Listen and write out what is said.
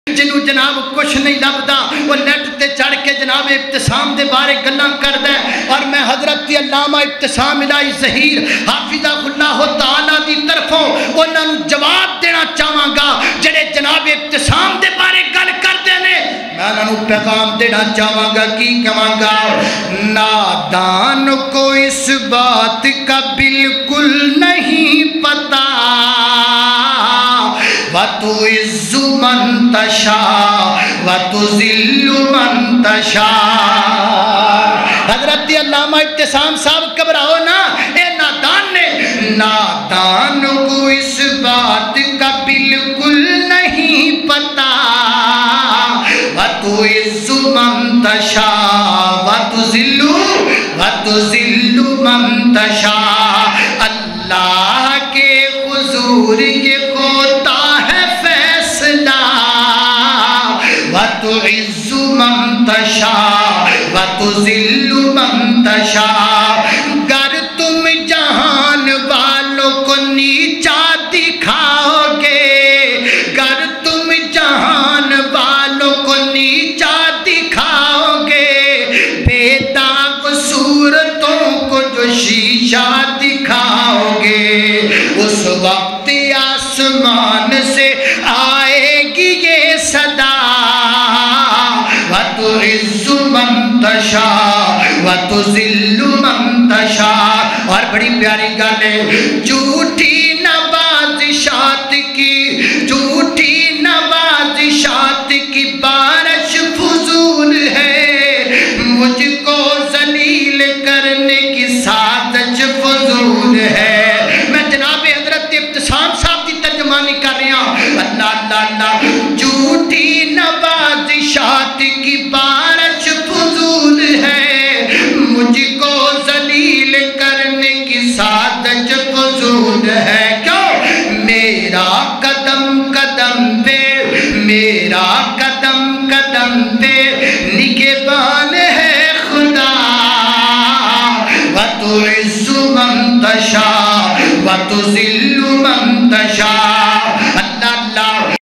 جنہوں جناب کچھ نہیں لبدا وہ نیٹ تے چڑھ کے جناب ابتسام دے بارے گلاں کردا ہے، اور میں حضرت علامہ ابتسام الہی ظہیر حافظہ اللہ تعالی دی طرفوں انہاں نوں جواب دینا چاہواں گا جڑے جناب ابتسام دے بارے گل کردے نے، میں انہاں نوں پیغام دینا چاہواں گا کی کہاں گا، نادان کو اس بات کا بالکل نہیں پتہ وَتُعِزُّ مَن تَشَاءُ وَتُذِلُّ مَن تَشَاءُ۔ حضرت علامہ ابتسام صاحب گھبراؤ نا، اے نادان نے، نادان کو اس بات کا بالکل نہیں پتہ وَتُعِزُّ مَن تَشَاءُ وَتُذِلُّ مَن تَشَاءُ۔ اللہ کے حضور یہ ہوتا وَتُعِزُّ مَن تَشَاءُ وَتُذِلُّ مَن تَشَاءُ۔ گر تم جہان والوں کو نیچا دکھاؤ گے، گر تم جہان والوں کو نیچا دکھاؤ گے، بے داغ صورتوں کو جو شیشہ دکھاؤ گے، اس وقت آسمان سے آئے گی یہ صدا وَتُعِزُّ مَن تَشَاءُ وَتُذِلُّ مَن تَشَاءُ۔ اور بڑی پیاری گل ہے، جھوٹی نوازشات کی، جھوٹی نوازشات کی بارش فضول ہے، مجھ کو ذلیل کرنے کی سازش فضول ہے۔ میں جناب حضرت ابتسام صاحب کی ترجمانی کر رہا ہوں، اللہ اللہ اللہ، جھوٹی نوازشات کی بارش فضول ہے، مجھ کو ذلیل کرنے کی سازش فضول ہے۔ کیوں؟ میرا قدم قدم پہ، میرا قدم قدم پہ نگہبان ہے خدا وَتُعِزُّ مَن تَشَاءُ وَتُذِلُّ مَن تَشَاءُ۔